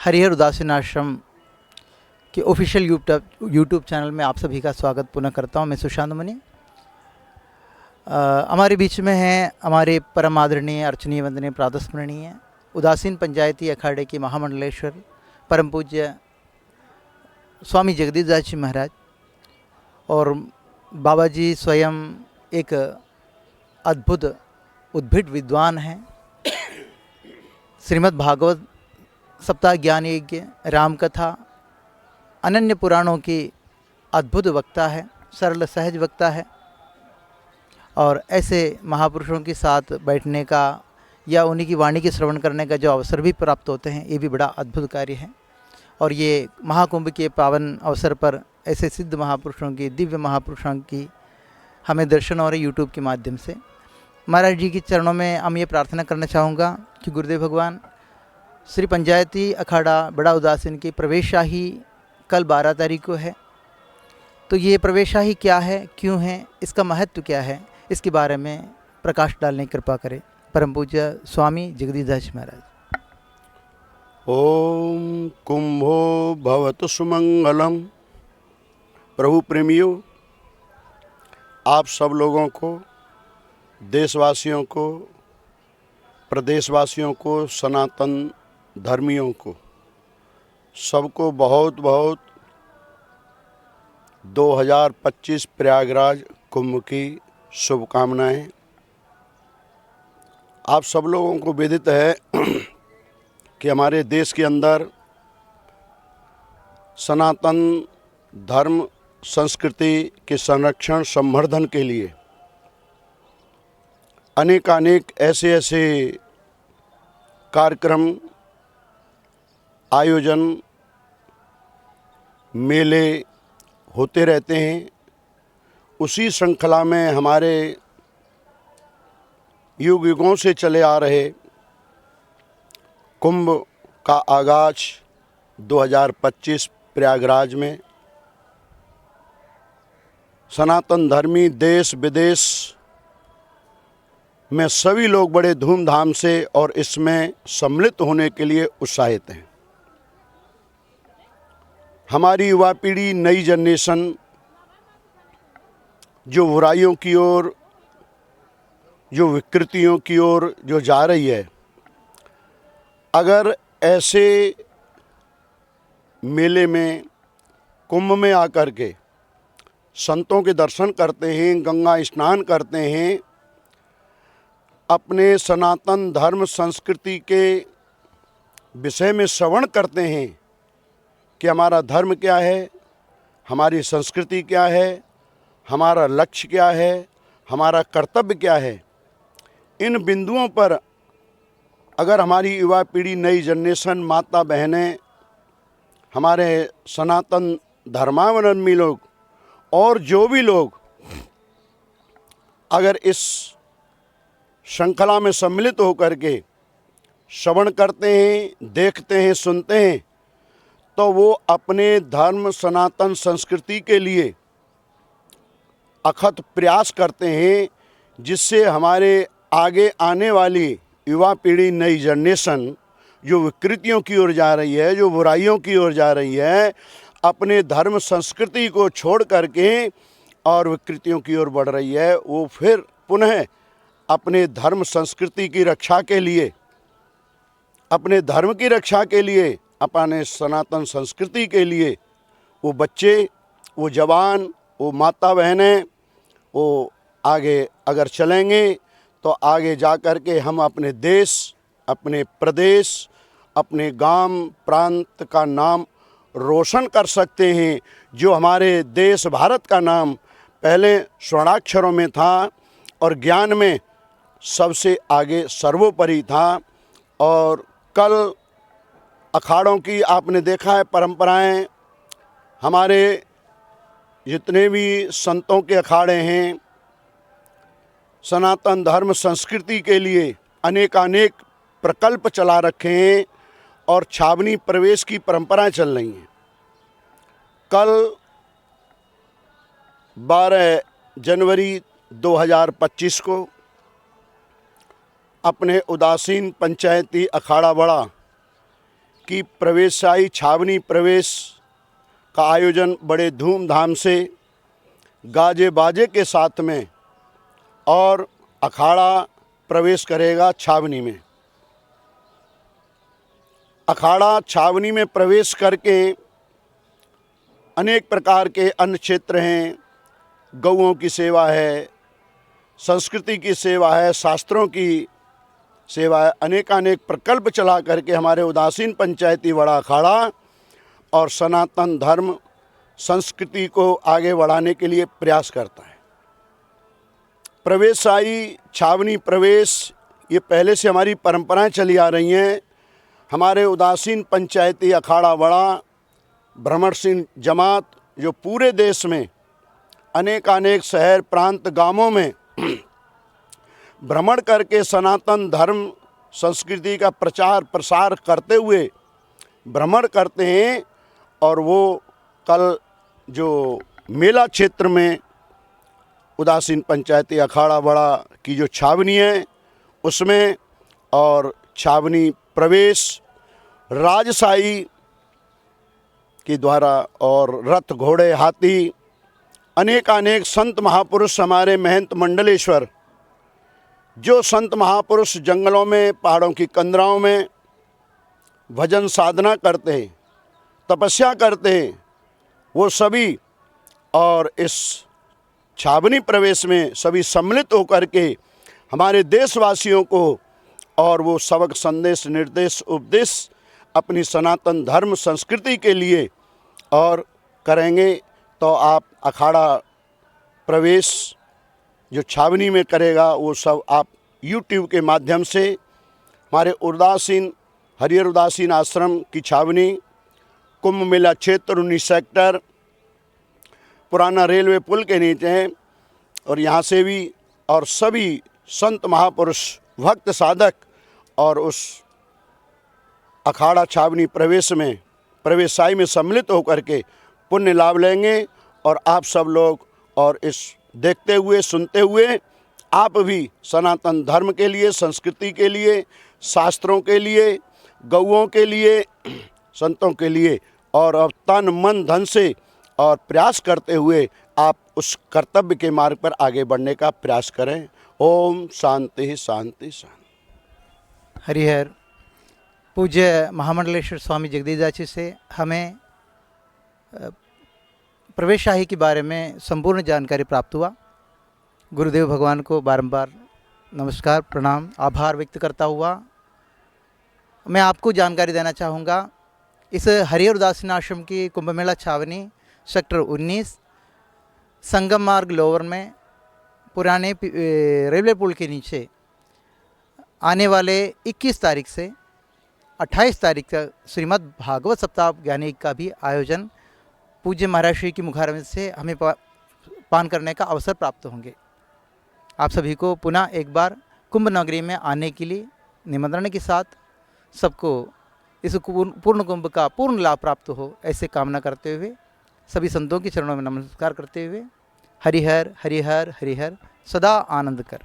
हरिहर उदासीन आश्रम के ऑफिशियल यूट्यूब चैनल में आप सभी का स्वागत पुनः करता हूं। मैं सुशांत मनी। हमारे बीच में हैं हमारे परम आदरणीय अर्चनीय वंदनीय प्रातस्मरणीय उदासीन पंचायती अखाड़े के महामंडलेश्वर परम पूज्य स्वामी जगदीश दास जी महाराज, और बाबा जी स्वयं एक अद्भुत उद्भिद विद्वान हैं। श्रीमद् भागवत सप्ताह ज्ञान यज्ञ, राम कथा, अनन्य पुराणों की अद्भुत वक्ता है, सरल सहज वक्ता है। और ऐसे महापुरुषों के साथ बैठने का या उन्हीं की वाणी के श्रवण करने का जो अवसर भी प्राप्त होते हैं, ये भी बड़ा अद्भुत कार्य है। और ये महाकुंभ के पावन अवसर पर ऐसे सिद्ध महापुरुषों की, दिव्य महापुरुषों की हमें दर्शन हो रहे यूट्यूब के माध्यम से। महाराज जी के चरणों में हम ये प्रार्थना करना चाहूँगा कि गुरुदेव भगवान श्री पंचायती अखाड़ा बड़ा उदासीन की प्रवेशशाही कल 12 तारीख को है। तो ये प्रवेशशाही क्या है, क्यों है, इसका महत्व क्या है, इसके बारे में प्रकाश डालने की कृपा करें परम पूज्य स्वामी जगदीश दास महाराज। ओम कुंभो भवतु सुमंगलम। प्रभु प्रेमियों, आप सब लोगों को, देशवासियों को, प्रदेशवासियों को, सनातन धर्मियों को, सबको बहुत बहुत 2025 प्रयागराज कुंभ की शुभकामनाएं। आप सब लोगों को विदित है कि हमारे देश के अंदर सनातन धर्म संस्कृति के संरक्षण संवर्धन के लिए अनेक ऐसे कार्यक्रम, आयोजन, मेले होते रहते हैं। उसी श्रृंखला में हमारे युगों से चले आ रहे कुंभ का आगाज 2025 प्रयागराज में सनातन धर्मी देश विदेश में सभी लोग बड़े धूमधाम से और इसमें सम्मिलित होने के लिए उत्साहित हैं। हमारी युवा पीढ़ी, नई जनरेशन जो बुराइयों की ओर, जो विकृतियों की ओर जो जा रही है, अगर ऐसे मेले में, कुंभ में आकर के संतों के दर्शन करते हैं, गंगा स्नान करते हैं, अपने सनातन धर्म संस्कृति के विषय में श्रवण करते हैं कि हमारा धर्म क्या है, हमारी संस्कृति क्या है, हमारा लक्ष्य क्या है, हमारा कर्तव्य क्या है, इन बिंदुओं पर अगर हमारी युवा पीढ़ी, नई जनरेशन, माता बहनें, हमारे सनातन धर्मावलंबी लोग और जो भी लोग अगर इस श्रृंखला में सम्मिलित होकर के श्रवण करते हैं, देखते हैं, सुनते हैं, तो वो अपने धर्म सनातन संस्कृति के लिए अथक प्रयास करते हैं, जिससे हमारे आगे आने वाली युवा पीढ़ी, नई जनरेशन जो विकृतियों की ओर जा रही है, जो बुराइयों की ओर जा रही है, अपने धर्म संस्कृति को छोड़ करके और विकृतियों की ओर बढ़ रही है, वो फिर पुनः अपने धर्म संस्कृति की रक्षा के लिए, अपने धर्म की रक्षा के लिए, अपने सनातन संस्कृति के लिए वो बच्चे, वो जवान, वो माता बहनें, वो आगे अगर चलेंगे तो आगे जा कर के हम अपने देश, अपने प्रदेश, अपने गांव प्रांत का नाम रोशन कर सकते हैं। जो हमारे देश भारत का नाम पहले स्वर्णाक्षरों में था और ज्ञान में सबसे आगे सर्वोपरि था। और कल अखाड़ों की आपने देखा है परंपराएं, हमारे जितने भी संतों के अखाड़े हैं, सनातन धर्म संस्कृति के लिए अनेक प्रकल्प चला रखे हैं और छावनी प्रवेश की परंपराएं चल रही हैं। कल 12 जनवरी 2025 को अपने उदासीन पंचायती अखाड़ा बड़ा की प्रवेशाई छावनी प्रवेश का आयोजन बड़े धूमधाम से गाजे बाजे के साथ में और अखाड़ा प्रवेश करेगा छावनी में। अखाड़ा छावनी में प्रवेश करके अनेक प्रकार के अन्य क्षेत्र हैं, गौओं की सेवा है, संस्कृति की सेवा है, शास्त्रों की सेवा है, अनेकानेक प्रकल्प चला करके हमारे उदासीन पंचायती बड़ा अखाड़ा और सनातन धर्म संस्कृति को आगे बढ़ाने के लिए प्रयास करता है। प्रवेशाई छावनी प्रवेश ये पहले से हमारी परंपराएं चली आ रही हैं। हमारे उदासीन पंचायती अखाड़ा बड़ा भ्रमण सिंह जमात जो पूरे देश में अनेकानेक शहर प्रांत गांवों में भ्रमण करके सनातन धर्म संस्कृति का प्रचार प्रसार करते हुए भ्रमण करते हैं। और वो कल जो मेला क्षेत्र में उदासीन पंचायती अखाड़ा बड़ा की जो छावनी है उसमें और छावनी प्रवेश राजशाही के द्वारा और रथ घोड़े हाथी अनेकानेक संत महापुरुष हमारे महंत मंडलेश्वर जो संत महापुरुष जंगलों में पहाड़ों की कंदराओं में भजन साधना करते हैं, तपस्या करते हैं, वो सभी और इस छावनी प्रवेश में सभी सम्मिलित होकर के हमारे देशवासियों को और वो सबक संदेश निर्देश उपदेश अपनी सनातन धर्म संस्कृति के लिए और करेंगे। तो आप अखाड़ा प्रवेश जो छावनी में करेगा वो सब आप YouTube के माध्यम से हमारे उदासीन हरिहर उदासीन आश्रम की छावनी कुंभ मेला क्षेत्र 19 सेक्टर पुराना रेलवे पुल के नीचे हैं और यहाँ से भी और सभी संत महापुरुष भक्त साधक और उस अखाड़ा छावनी प्रवेश में प्रवेशाई में सम्मिलित होकर के पुण्य लाभ लेंगे। और आप सब लोग और इस देखते हुए सुनते हुए आप भी सनातन धर्म के लिए संस्कृति के लिए शास्त्रों के लिए गौओं के लिए संतों के लिए और अब तन मन धन से और प्रयास करते हुए आप उस कर्तव्य के मार्ग पर आगे बढ़ने का प्रयास करें। ओम शांति शांति शांति। हरिहर पूज्य महामंडलेश्वर स्वामी जगदीश जी से हमें प्रवेशाही के बारे में संपूर्ण जानकारी प्राप्त हुआ। गुरुदेव भगवान को बारंबार नमस्कार प्रणाम आभार व्यक्त करता हुआ मैं आपको जानकारी देना चाहूँगा। इस हरिहर उदासीन आश्रम की कुंभ मेला छावनी सेक्टर 19 संगम मार्ग लोअर में पुराने रेलवे पुल के नीचे आने वाले 21 तारीख से 28 तारीख तक श्रीमद् भागवत सप्ताह ज्ञानी का भी आयोजन पूज्य महाराज श्री की मुखारविंद से हमें पान करने का अवसर प्राप्त होंगे। आप सभी को पुनः एक बार कुंभ नगरी में आने के लिए निमंत्रण के साथ सबको इस पूर्ण कुंभ का पूर्ण लाभ प्राप्त हो ऐसे कामना करते हुए सभी संतों के चरणों में नमस्कार करते हुए हरिहर हरिहर हरिहर सदा आनंद कर।